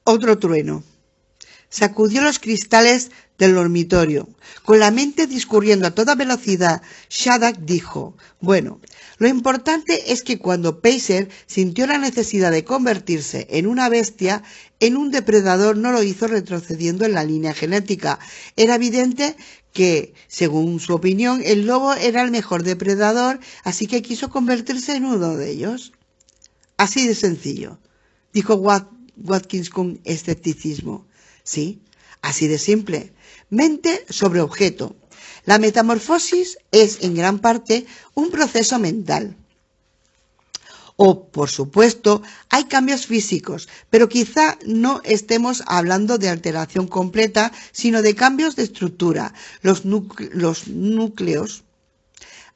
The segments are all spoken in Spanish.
Otro trueno. Sacudió los cristales del dormitorio. Con la mente discurriendo a toda velocidad, Shadrach dijo: bueno, lo importante es que cuando Pacer sintió la necesidad de convertirse en una bestia, en un depredador, no lo hizo retrocediendo en la línea genética. Era evidente que, según su opinión, el lobo era el mejor depredador, así que quiso convertirse en uno de ellos. Así de sencillo, dijo Watkins con escepticismo. Sí, así de simple. Mente sobre objeto. La metamorfosis es en gran parte un proceso mental. Por supuesto, hay cambios físicos, pero quizá no estemos hablando de alteración completa, sino de cambios de estructura. Los núcleos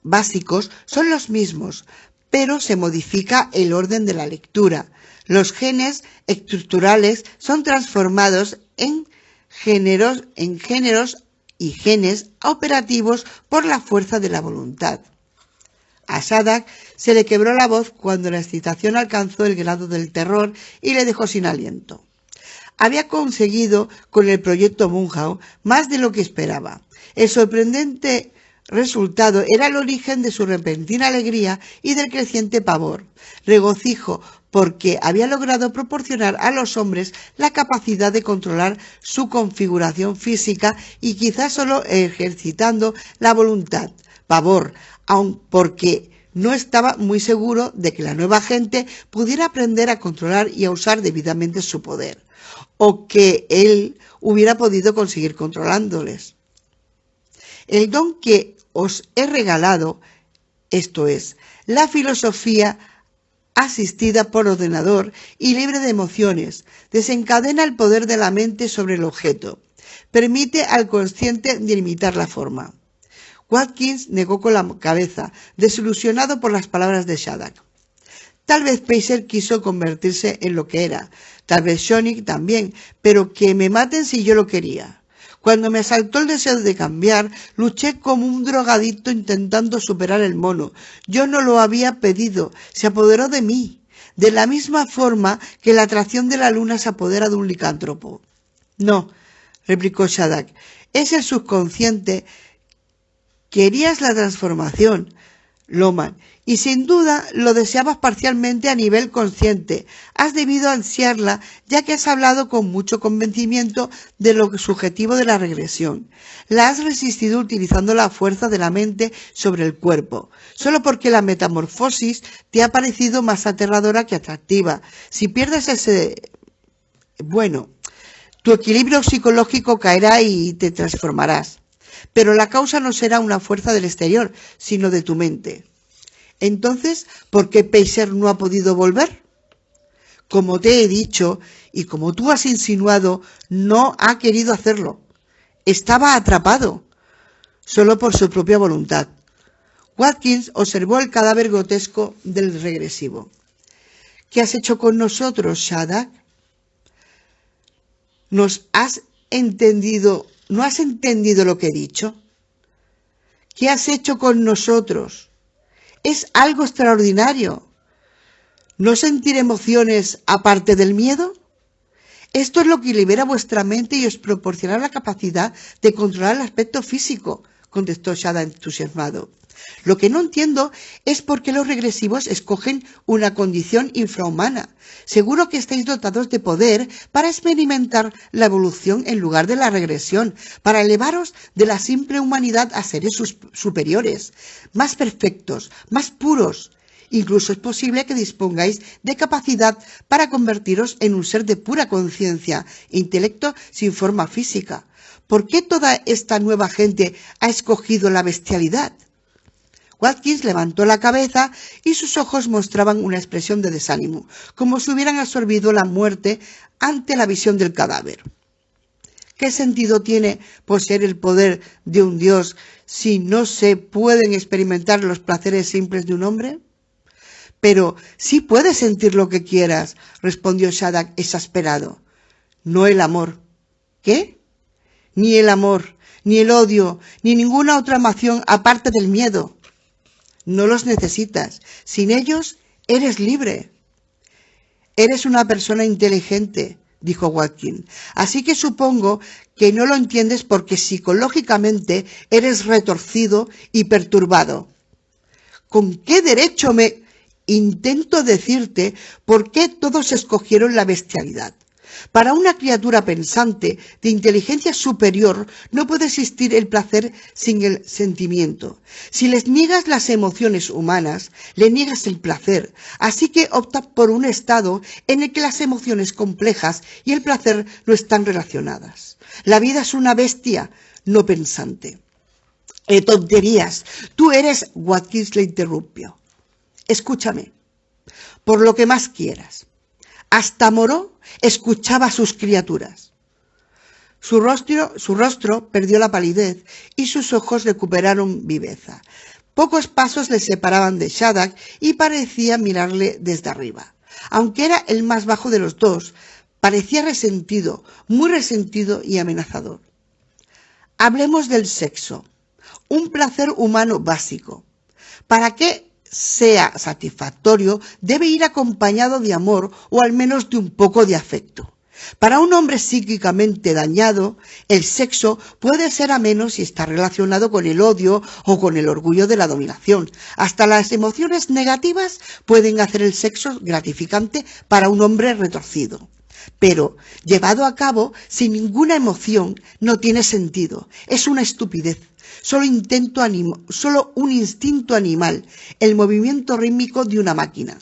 básicos son los mismos, pero se modifica el orden de la lectura. Los genes estructurales son transformados en géneros y genes operativos por la fuerza de la voluntad. A Shadrach se le quebró la voz cuando la excitación alcanzó el grado del terror y le dejó sin aliento. Había conseguido con el proyecto Munchausen más de lo que esperaba. El sorprendente resultado era el origen de su repentina alegría y del creciente pavor. Regocijo porque había logrado proporcionar a los hombres la capacidad de controlar su configuración física y quizás solo ejercitando la voluntad. Pavor, aun porque no estaba muy seguro de que la nueva gente pudiera aprender a controlar y a usar debidamente su poder, o que él hubiera podido conseguir controlándoles. El don que os he regalado, esto es, la filosofía asistida por ordenador y libre de emociones, desencadena el poder de la mente sobre el objeto, permite al consciente delimitar la forma. Watkins negó con la cabeza, desilusionado por las palabras de Shadrach. Tal vez Pacer quiso convertirse en lo que era, tal vez Sonic también, pero que me maten si yo lo quería. Cuando me asaltó el deseo de cambiar, luché como un drogadicto intentando superar el mono. Yo no lo había pedido, se apoderó de mí, de la misma forma que la atracción de la luna se apodera de un licántropo. No, replicó Shadrach, es el subconsciente. Querías la transformación, Loman, y sin duda lo deseabas parcialmente a nivel consciente. Has debido ansiarla, ya que has hablado con mucho convencimiento de lo subjetivo de la regresión. La has resistido utilizando la fuerza de la mente sobre el cuerpo, solo porque la metamorfosis te ha parecido más aterradora que atractiva. Si pierdes tu equilibrio psicológico caerá y te transformarás. Pero la causa no será una fuerza del exterior, sino de tu mente. Entonces, ¿por qué Pacer no ha podido volver? Como te he dicho, y como tú has insinuado, no ha querido hacerlo. Estaba atrapado, solo por su propia voluntad. Watkins observó el cadáver grotesco del regresivo. ¿Qué has hecho con nosotros, Shadrach? ¿No has entendido lo que he dicho? ¿Qué has hecho con nosotros? Es algo extraordinario. ¿No sentir emociones aparte del miedo? Esto es lo que libera vuestra mente y os proporciona la capacidad de controlar el aspecto físico, contestó Shadrach entusiasmado. Lo que no entiendo es por qué los regresivos escogen una condición infrahumana. Seguro que estáis dotados de poder para experimentar la evolución en lugar de la regresión, para elevaros de la simple humanidad a seres superiores, más perfectos, más puros. Incluso es posible que dispongáis de capacidad para convertiros en un ser de pura conciencia e intelecto sin forma física. ¿Por qué toda esta nueva gente ha escogido la bestialidad? Watkins levantó la cabeza y sus ojos mostraban una expresión de desánimo, como si hubieran absorbido la muerte ante la visión del cadáver. ¿Qué sentido tiene poseer el poder de un dios si no se pueden experimentar los placeres simples de un hombre? Pero sí puedes sentir lo que quieras, respondió Shadrach exasperado. No el amor. ¿Qué? Ni el amor, ni el odio, ni ninguna otra emoción aparte del miedo. No los necesitas. Sin ellos, eres libre. Eres una persona inteligente. dijo Watkins. Así que supongo que no lo entiendes porque psicológicamente eres retorcido y perturbado. ¿Con qué derecho intento decirte por qué todos escogieron la bestialidad? Para una criatura pensante de inteligencia superior no puede existir el placer sin el sentimiento. Si les niegas las emociones humanas, le niegas el placer. Así que opta por un estado en el que las emociones complejas y el placer no están relacionadas. La vida es una bestia no pensante. Tonterías. Tú eres... Watkins le interrumpió. Escúchame, por lo que más quieras. Hasta Moreau escuchaba a sus criaturas. Su rostro perdió la palidez y sus ojos recuperaron viveza. Pocos pasos le separaban de Shaddock y parecía mirarle desde arriba. Aunque era el más bajo de los dos, parecía resentido, muy resentido y amenazador. Hablemos del sexo, un placer humano básico. ¿Para qué sea satisfactorio, debe ir acompañado de amor o al menos de un poco de afecto? Para un hombre psíquicamente dañado, el sexo puede ser ameno si está relacionado con el odio o con el orgullo de la dominación. Hasta las emociones negativas pueden hacer el sexo gratificante para un hombre retorcido. Pero, llevado a cabo sin ninguna emoción, no tiene sentido. Es una estupidez. Solo un instinto animal, el movimiento rítmico de una máquina.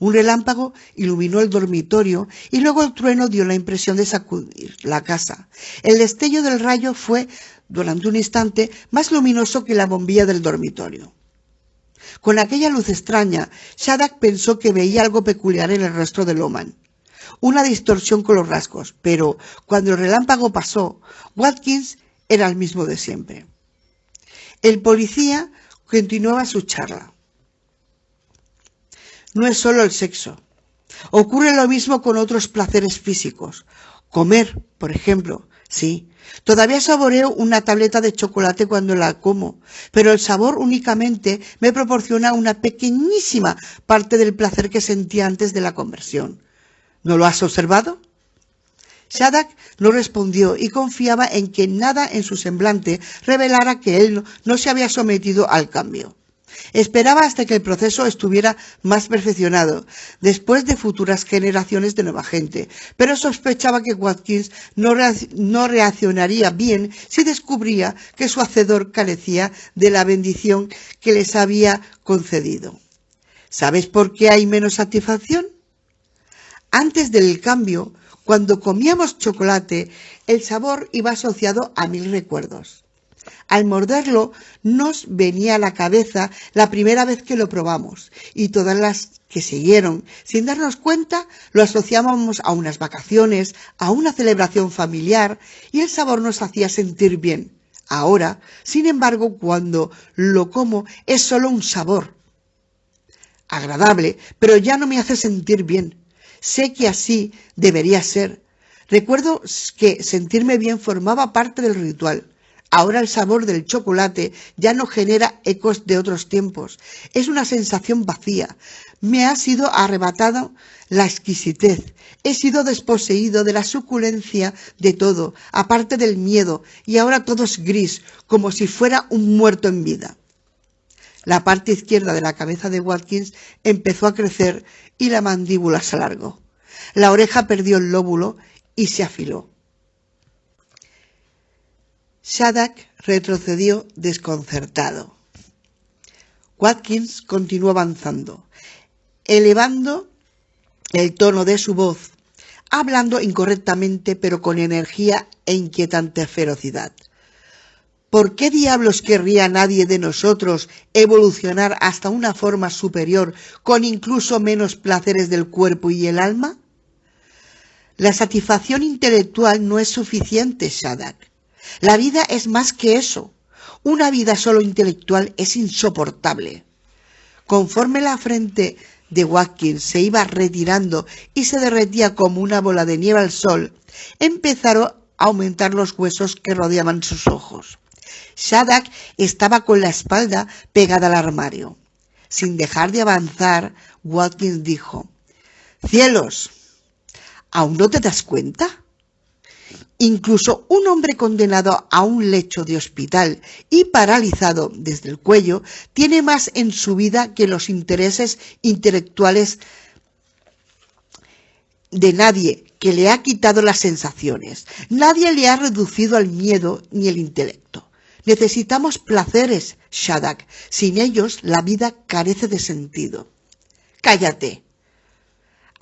Un relámpago iluminó el dormitorio y luego el trueno dio la impresión de sacudir la casa. El destello del rayo fue, durante un instante, más luminoso que la bombilla del dormitorio. Con aquella luz extraña, Shaddock pensó que veía algo peculiar en el rostro de Loman. Una distorsión con los rasgos, pero cuando el relámpago pasó, Watkins era el mismo de siempre. El policía continuaba su charla. No es solo el sexo. Ocurre lo mismo con otros placeres físicos. Comer, por ejemplo, sí. Todavía saboreo una tableta de chocolate cuando la como, pero el sabor únicamente me proporciona una pequeñísima parte del placer que sentía antes de la conversión. ¿No lo has observado? Shaddock no respondió y confiaba en que nada en su semblante revelara que él no se había sometido al cambio. Esperaba hasta que el proceso estuviera más perfeccionado, después de futuras generaciones de nueva gente, pero sospechaba que Watkins no reaccionaría bien si descubría que su hacedor carecía de la bendición que les había concedido. ¿Sabes por qué hay menos satisfacción? Antes del cambio, cuando comíamos chocolate, el sabor iba asociado a 1000 recuerdos. Al morderlo, nos venía a la cabeza la primera vez que lo probamos, y todas las que siguieron, sin darnos cuenta, lo asociábamos a unas vacaciones, a una celebración familiar, y el sabor nos hacía sentir bien. Ahora, sin embargo, cuando lo como, es solo un sabor. Agradable, pero ya no me hace sentir bien. Sé que así debería ser. Recuerdo que sentirme bien formaba parte del ritual. Ahora el sabor del chocolate ya no genera ecos de otros tiempos. Es una sensación vacía. Me ha sido arrebatado la exquisitez. He sido desposeído de la suculencia de todo, aparte del miedo, y ahora todo es gris, como si fuera un muerto en vida. La parte izquierda de la cabeza de Watkins empezó a crecer y la mandíbula se alargó. La oreja perdió el lóbulo y se afiló. Shaddock retrocedió desconcertado. Watkins continuó avanzando, elevando el tono de su voz, hablando incorrectamente pero con energía e inquietante ferocidad. ¿Por qué diablos querría nadie de nosotros evolucionar hasta una forma superior con incluso menos placeres del cuerpo y el alma? La satisfacción intelectual no es suficiente, Shaddock. La vida es más que eso. Una vida solo intelectual es insoportable. Conforme la frente de Watkins se iba retirando y se derretía como una bola de nieve al sol, empezaron a aumentar los huesos que rodeaban sus ojos. Shaddock estaba con la espalda pegada al armario. Sin dejar de avanzar, Watkins dijo: «¡Cielos! ¿Aún no te das cuenta? Incluso un hombre condenado a un lecho de hospital y paralizado desde el cuello tiene más en su vida que los intereses intelectuales de nadie que le ha quitado las sensaciones. Nadie le ha reducido al miedo ni el intelecto. Necesitamos placeres, Shadrach. Sin ellos la vida carece de sentido. Cállate.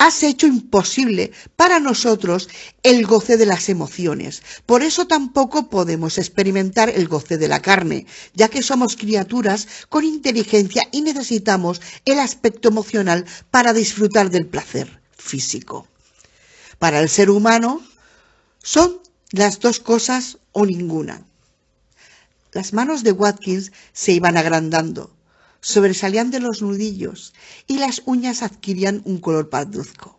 Has hecho imposible para nosotros el goce de las emociones. Por eso tampoco podemos experimentar el goce de la carne, ya que somos criaturas con inteligencia y necesitamos el aspecto emocional para disfrutar del placer físico. Para el ser humano son las dos cosas o ninguna. Las manos de Watkins se iban agrandando, sobresalían de los nudillos y las uñas adquirían un color parduzco.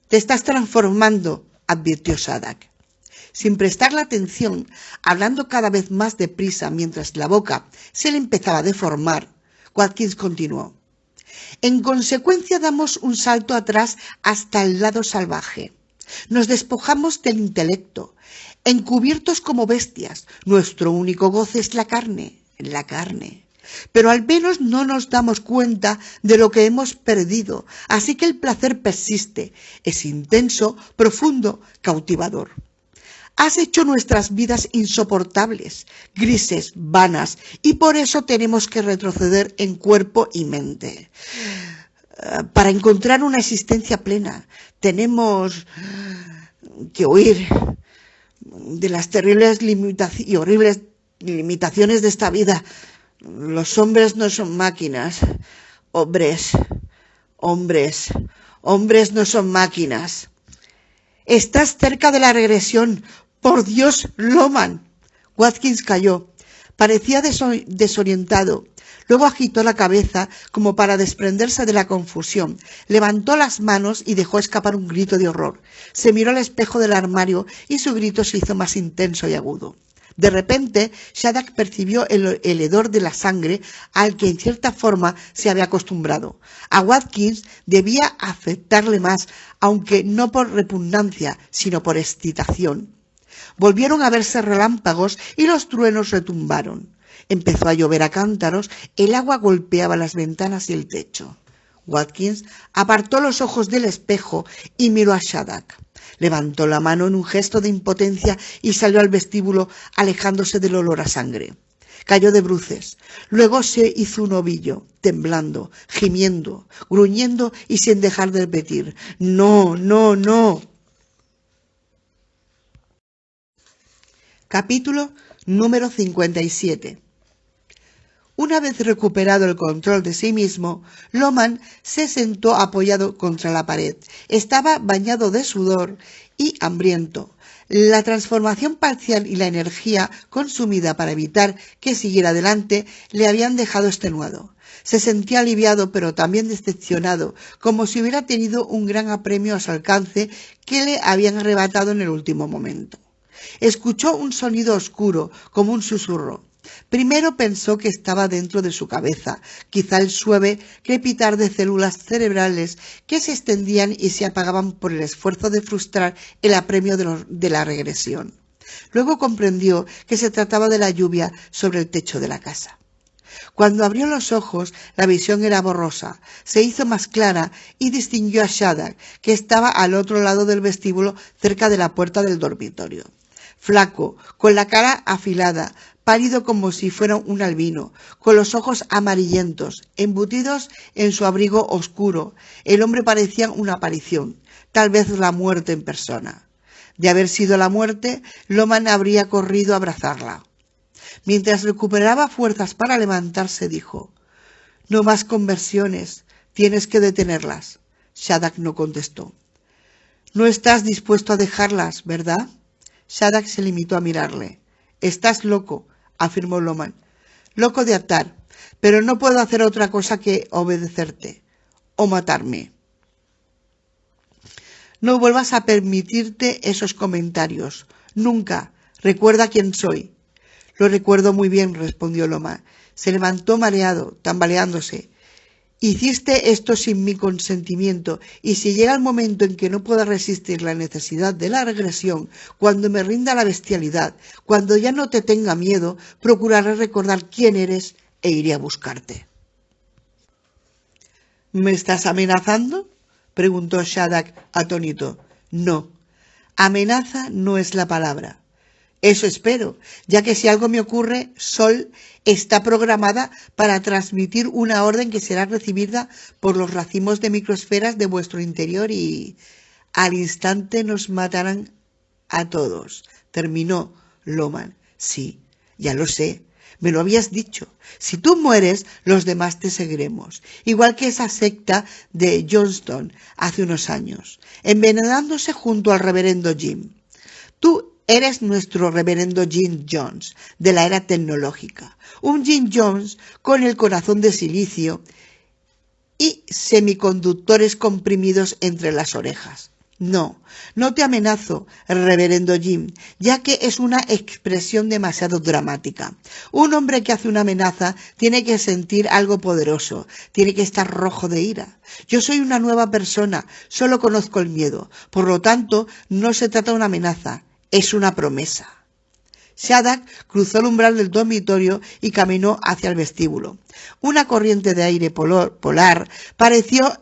«Te estás transformando», advirtió Shadrach. Sin prestarle atención, hablando cada vez más deprisa mientras la boca se le empezaba a deformar, Watkins continuó. «En consecuencia damos un salto atrás hasta el lado salvaje. Nos despojamos del intelecto, encubiertos como bestias. Nuestro único goce es la carne. Pero al menos no nos damos cuenta de lo que hemos perdido, así que el placer persiste. Es intenso, profundo, cautivador. Has hecho nuestras vidas insoportables, grises, vanas, y por eso tenemos que retroceder en cuerpo y mente. Para encontrar una existencia plena, tenemos que huir de las terribles y horribles limitaciones de esta vida. Los hombres no son máquinas. Hombres no son máquinas. Estás cerca de la regresión. Por Dios, Loman. Watkins calló. Parecía desorientado. Luego agitó la cabeza como para desprenderse de la confusión. Levantó las manos y dejó escapar un grito de horror. Se miró al espejo del armario y su grito se hizo más intenso y agudo. De repente, Shadrach percibió el hedor de la sangre al que en cierta forma se había acostumbrado. A Watkins debía afectarle más, aunque no por repugnancia, sino por excitación. Volvieron a verse relámpagos y los truenos retumbaron. Empezó a llover a cántaros, el agua golpeaba las ventanas y el techo. Watkins apartó los ojos del espejo y miró a Shadrach. Levantó la mano en un gesto de impotencia y salió al vestíbulo, alejándose del olor a sangre. Cayó de bruces. Luego se hizo un ovillo, temblando, gimiendo, gruñendo y sin dejar de repetir: «No, no, no». Capítulo número 57. Una vez recuperado el control de sí mismo, Loman se sentó apoyado contra la pared. Estaba bañado de sudor y hambriento. La transformación parcial y la energía consumida para evitar que siguiera adelante le habían dejado extenuado. Se sentía aliviado, pero también decepcionado, como si hubiera tenido un gran apremio a su alcance que le habían arrebatado en el último momento. Escuchó un sonido oscuro, como un susurro. Primero pensó que estaba dentro de su cabeza, quizá el suave crepitar de células cerebrales que se extendían y se apagaban por el esfuerzo de frustrar el apremio de la regresión. Luego comprendió que se trataba de la lluvia sobre el techo de la casa. Cuando abrió los ojos, la visión era borrosa, se hizo más clara y distinguió a Shadrach, que estaba al otro lado del vestíbulo, cerca de la puerta del dormitorio. Flaco, con la cara afilada, pálido como si fuera un albino, con los ojos amarillentos, embutidos en su abrigo oscuro, el hombre parecía una aparición, tal vez la muerte en persona. De haber sido la muerte, Loman habría corrido a abrazarla. Mientras recuperaba fuerzas para levantarse, dijo: «No más conversiones, tienes que detenerlas». Shadrach no contestó. «No estás dispuesto a dejarlas, ¿verdad?» Shadrach se limitó a mirarle. «Estás loco», afirmó Loman. «Loco de atar, pero no puedo hacer otra cosa que obedecerte o matarme». «No vuelvas a permitirte esos comentarios. Nunca. Recuerda quién soy». «Lo recuerdo muy bien», respondió Loman. Se levantó mareado, tambaleándose, Hiciste esto sin mi consentimiento, y si llega el momento en que no pueda resistir la necesidad de la regresión, cuando me rinda la bestialidad, cuando ya no te tenga miedo, procuraré recordar quién eres e iré a buscarte. ¿Me estás amenazando?, preguntó Shadrach atónito. No, amenaza no es la palabra. Eso espero, ya que si algo me ocurre, Sol está programada para transmitir una orden que será recibida por los racimos de microesferas de vuestro interior y al instante nos matarán a todos, terminó Loman. Sí, ya lo sé, me lo habías dicho. Si tú mueres, los demás te seguiremos, igual que esa secta de Johnston hace unos años, envenenándose junto al reverendo Jim. Tú eres nuestro reverendo Jim Jones de la era tecnológica, un Jim Jones con el corazón de silicio y semiconductores comprimidos entre las orejas. No, no te amenazo, reverendo Jim, ya que es una expresión demasiado dramática. Un hombre que hace una amenaza tiene que sentir algo poderoso, tiene que estar rojo de ira. Yo soy una nueva persona, solo conozco el miedo, por lo tanto no se trata de una amenaza, es una promesa. Shadrach cruzó el umbral del dormitorio y caminó hacia el vestíbulo. Una corriente de aire polar pareció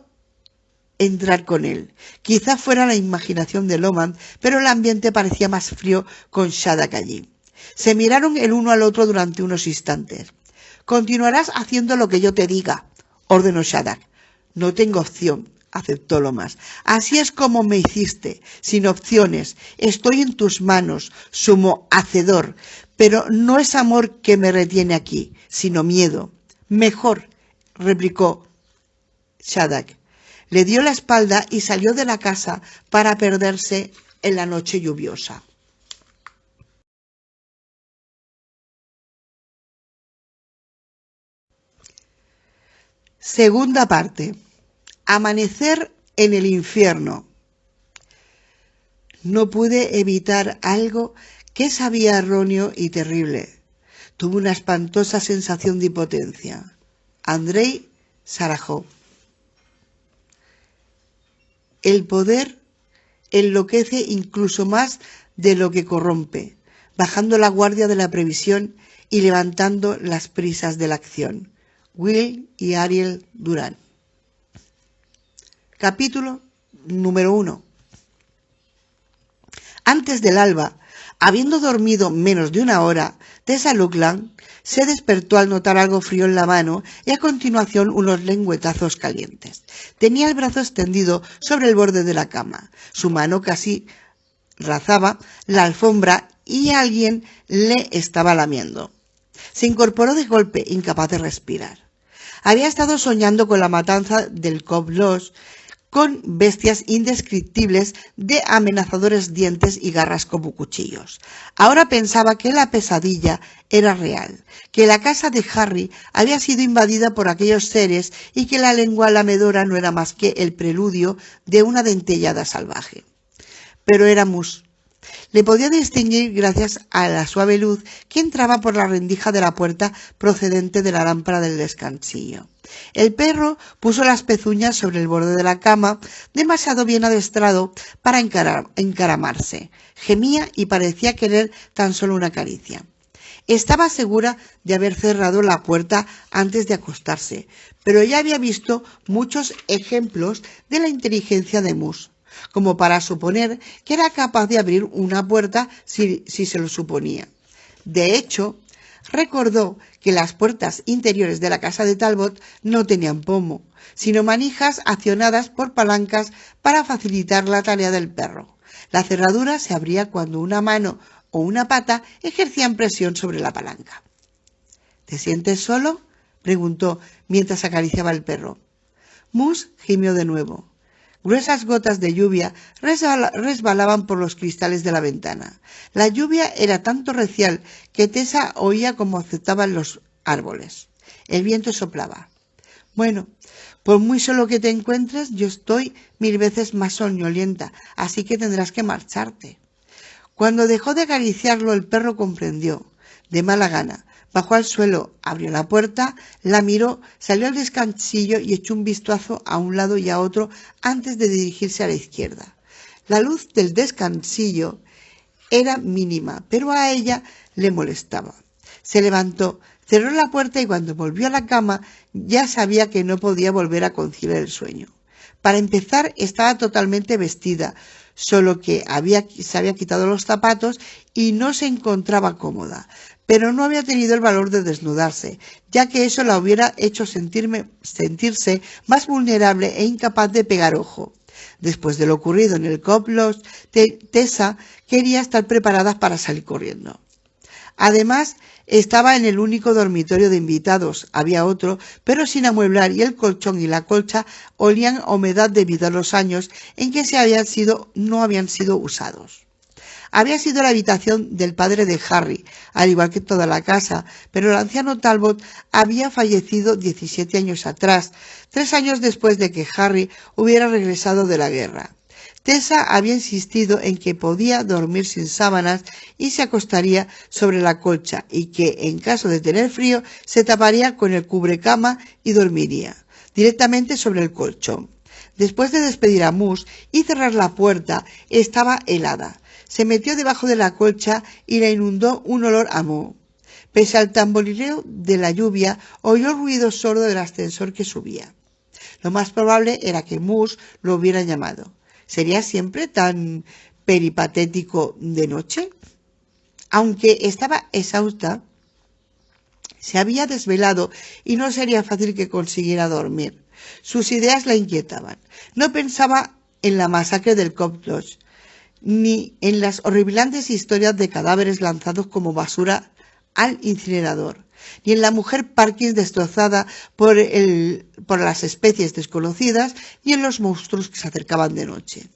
entrar con él. Quizá fuera la imaginación de Loman, pero el ambiente parecía más frío con Shadrach allí. Se miraron el uno al otro durante unos instantes. «Continuarás haciendo lo que yo te diga», ordenó Shadrach. «No tengo opción», aceptó Loman. «Así es como me hiciste, sin opciones. Estoy en tus manos, sumo hacedor. Pero no es amor que me retiene aquí, sino miedo». «Mejor», replicó Shadrach. Le dio la espalda y salió de la casa para perderse en la noche lluviosa. Segunda parte. Amanecer en el infierno. No pude evitar algo que sabía erróneo y terrible. Tuve una espantosa sensación de impotencia. Andrei Sájarov. El poder enloquece incluso más de lo que corrompe, bajando la guardia de la previsión y levantando las prisas de la acción. Will y Ariel Durán. Capítulo número 1. Antes del alba, habiendo dormido menos de una hora, Tessa Luckland se despertó al notar algo frío en la mano y a continuación unos lengüetazos calientes. Tenía el brazo extendido sobre el borde de la cama. Su mano casi rozaba la alfombra y alguien le estaba lamiendo. Se incorporó de golpe, incapaz de respirar. Había estado soñando con la matanza del Cobb Lodge, con bestias indescriptibles de amenazadores dientes y garras como cuchillos. Ahora pensaba que la pesadilla era real, que la casa de Harry había sido invadida por aquellos seres y que la lengua lamedora no era más que el preludio de una dentellada salvaje. Pero era Mus. Le podía distinguir gracias a la suave luz que entraba por la rendija de la puerta procedente de la lámpara del descansillo. El perro puso las pezuñas sobre el borde de la cama, demasiado bien adestrado para encaramarse. Gemía y parecía querer tan solo una caricia. Estaba segura de haber cerrado la puerta antes de acostarse, pero ya había visto muchos ejemplos de la inteligencia de Mus, como para suponer que era capaz de abrir una puerta si se lo suponía. De hecho, recordó que las puertas interiores de la casa de Talbot no tenían pomo, sino manijas accionadas por palancas para facilitar la tarea del perro. La cerradura se abría cuando una mano o una pata ejercían presión sobre la palanca. ¿Te sientes solo?, preguntó mientras acariciaba al perro. Mus gimió de nuevo. Gruesas gotas de lluvia resbalaban por los cristales de la ventana. La lluvia era tan torrencial que Tessa oía cómo azotaban los árboles. El viento soplaba. Bueno, por muy solo que te encuentres, yo estoy 1000 veces más soñolienta, así que tendrás que marcharte. Cuando dejó de acariciarlo, el perro comprendió, de mala gana, Bajó al suelo, abrió la puerta, la miró, salió al descansillo y echó un vistazo a un lado y a otro antes de dirigirse a la izquierda. La luz del descansillo era mínima, pero a ella le molestaba. Se levantó, cerró la puerta y cuando volvió a la cama ya sabía que no podía volver a conciliar el sueño. Para empezar, estaba totalmente vestida, solo que se había quitado los zapatos y no se encontraba cómoda, pero no había tenido el valor de desnudarse, ya que eso la hubiera hecho sentirse más vulnerable e incapaz de pegar ojo. Después de lo ocurrido en el Cobb Lodge, Tessa quería estar preparada para salir corriendo. Además, estaba en el único dormitorio de invitados. Había otro, pero sin amueblar, y el colchón y la colcha olían a humedad debido a los años en que no habían sido usados. Había sido la habitación del padre de Harry, al igual que toda la casa, pero el anciano Talbot había fallecido 17 años atrás, 3 años después de que Harry hubiera regresado de la guerra. Tessa había insistido en que podía dormir sin sábanas y se acostaría sobre la colcha y que, en caso de tener frío, se taparía con el cubrecama y dormiría directamente sobre el colchón. Después de despedir a Moose y cerrar la puerta, estaba helada. Se metió debajo de la colcha y la inundó un olor a moho. Pese al tamborileo de la lluvia, oyó el ruido sordo del ascensor que subía. Lo más probable era que Moose lo hubiera llamado. ¿Sería siempre tan peripatético de noche? Aunque estaba exhausta, se había desvelado y no sería fácil que consiguiera dormir. Sus ideas la inquietaban. No pensaba en la masacre del Cobb Lodge, ni en las horripilantes historias de cadáveres lanzados como basura al incinerador, ni en la mujer Parkins destrozada por las especies desconocidas, ni en los monstruos que se acercaban de noche.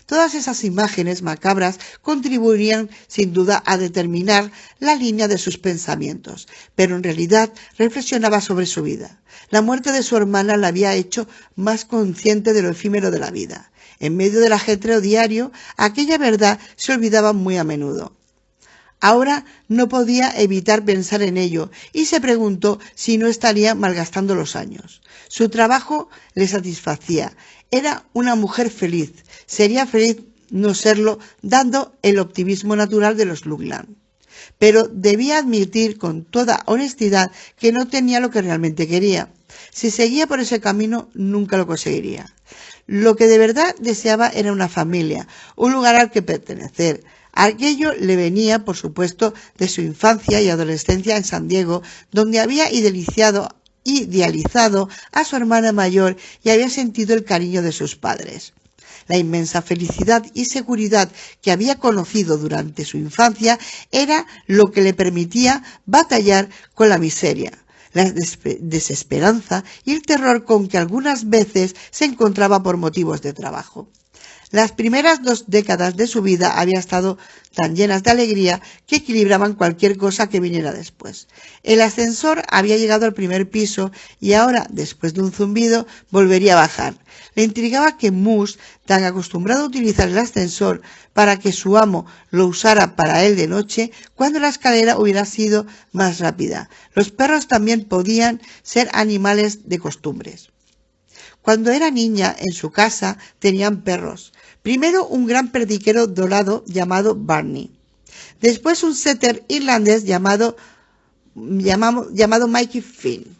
Todas esas imágenes macabras contribuirían sin duda a determinar la línea de sus pensamientos, pero en realidad reflexionaba sobre su vida. La muerte de su hermana la había hecho más consciente de lo efímero de la vida. En medio del ajetreo diario, aquella verdad se olvidaba muy a menudo. Ahora no podía evitar pensar en ello y se preguntó si no estaría malgastando los años. Su trabajo le satisfacía. Era una mujer feliz. Sería feliz no serlo, dando el optimismo natural de los Lugland. Pero debía admitir con toda honestidad que no tenía lo que realmente quería. Si seguía por ese camino, nunca lo conseguiría. Lo que de verdad deseaba era una familia, un lugar al que pertenecer. Aquello le venía, por supuesto, de su infancia y adolescencia en San Diego, donde había idealizado a su hermana mayor y había sentido el cariño de sus padres. La inmensa felicidad y seguridad que había conocido durante su infancia era lo que le permitía batallar con la miseria, la desesperanza y el terror con que algunas veces se encontraba por motivos de trabajo. Las primeras 2 décadas de su vida habían estado tan llenas de alegría que equilibraban cualquier cosa que viniera después. El ascensor había llegado al primer piso y ahora, después de un zumbido, volvería a bajar. Le intrigaba que Moose, tan acostumbrado a utilizar el ascensor para que su amo lo usara para él de noche, cuando la escalera hubiera sido más rápida. Los perros también podían ser animales de costumbres. Cuando era niña, en su casa tenían perros. Primero un gran perdiquero dorado llamado Barney. Después un setter irlandés llamado Mikey Finn.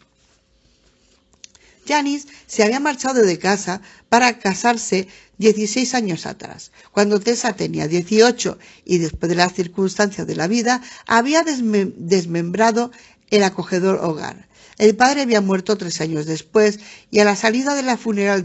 Janice se había marchado de casa para casarse 16 años atrás. Cuando Tessa tenía 18 y después de las circunstancias de la vida, había desmembrado el acogedor hogar. El padre había muerto 3 años después y a la salida de la funeral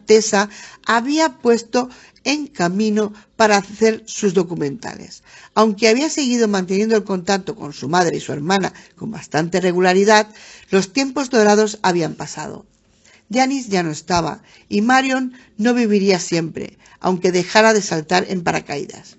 Tessa había puesto en camino para hacer sus documentales. Aunque había seguido manteniendo el contacto con su madre y su hermana con bastante regularidad, los tiempos dorados habían pasado. Janice ya no estaba y Marion no viviría siempre, aunque dejara de saltar en paracaídas.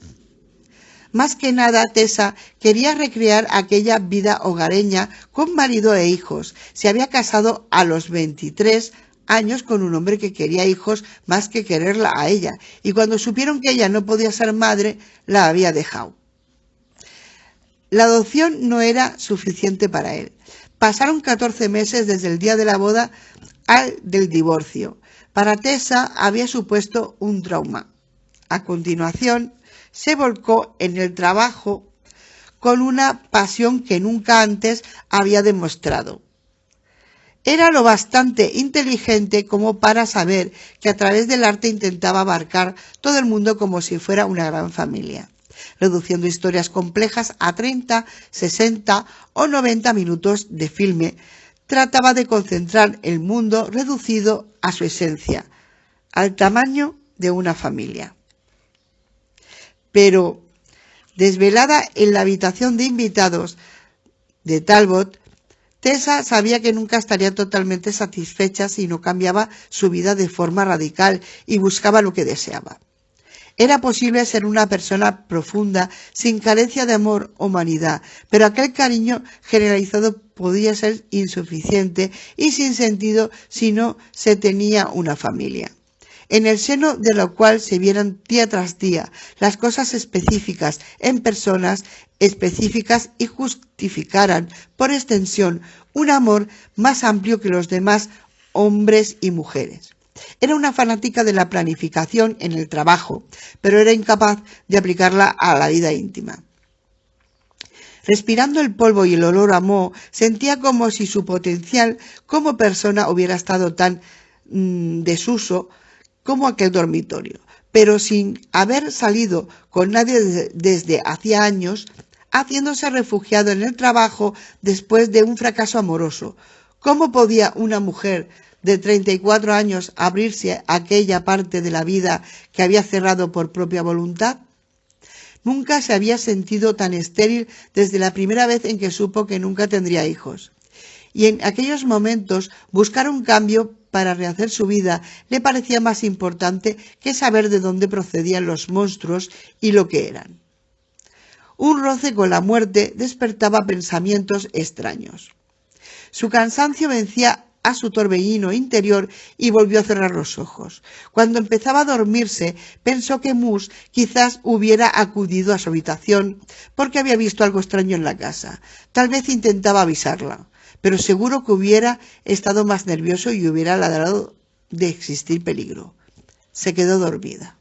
Más que nada, Tessa quería recrear aquella vida hogareña con marido e hijos. Se había casado a los 23 años con un hombre que quería hijos más que quererla a ella, y cuando supieron que ella no podía ser madre, la había dejado. La adopción no era suficiente para él. Pasaron 14 meses desde el día de la boda al del divorcio. Para Tessa había supuesto un trauma. A continuación, se volcó en el trabajo con una pasión que nunca antes había demostrado. Era lo bastante inteligente como para saber que a través del arte intentaba abarcar todo el mundo como si fuera una gran familia, reduciendo historias complejas a 30, 60 o 90 minutos de filme. Trataba de concentrar el mundo reducido a su esencia, al tamaño de una familia. Pero, desvelada en la habitación de invitados de Talbot, Tessa sabía que nunca estaría totalmente satisfecha si no cambiaba su vida de forma radical y buscaba lo que deseaba. Era posible ser una persona profunda, sin carencia de amor o humanidad, pero aquel cariño generalizado podía ser insuficiente y sin sentido si no se tenía una familia, en el seno de la cual se vieran día tras día las cosas específicas en personas específicas y justificaran, por extensión, un amor más amplio que los demás hombres y mujeres. Era una fanática de la planificación en el trabajo, pero era incapaz de aplicarla a la vida íntima. Respirando el polvo y el olor a moho, sentía como si su potencial como persona hubiera estado tan desuso como aquel dormitorio, pero sin haber salido con nadie desde hacía años, haciéndose refugiado en el trabajo después de un fracaso amoroso. ¿Cómo podía una mujer de 34 años abrirse a aquella parte de la vida que había cerrado por propia voluntad? Nunca se había sentido tan estéril desde la primera vez en que supo que nunca tendría hijos. Y en aquellos momentos buscar un cambio para rehacer su vida le parecía más importante que saber de dónde procedían los monstruos y lo que eran. Un roce con la muerte despertaba pensamientos extraños. Su cansancio vencía a su torbellino interior y volvió a cerrar los ojos. Cuando empezaba a dormirse, pensó que Mus quizás hubiera acudido a su habitación porque había visto algo extraño en la casa. Tal vez intentaba avisarla, pero seguro que hubiera estado más nervioso y hubiera ladrado de existir peligro. Se quedó dormida.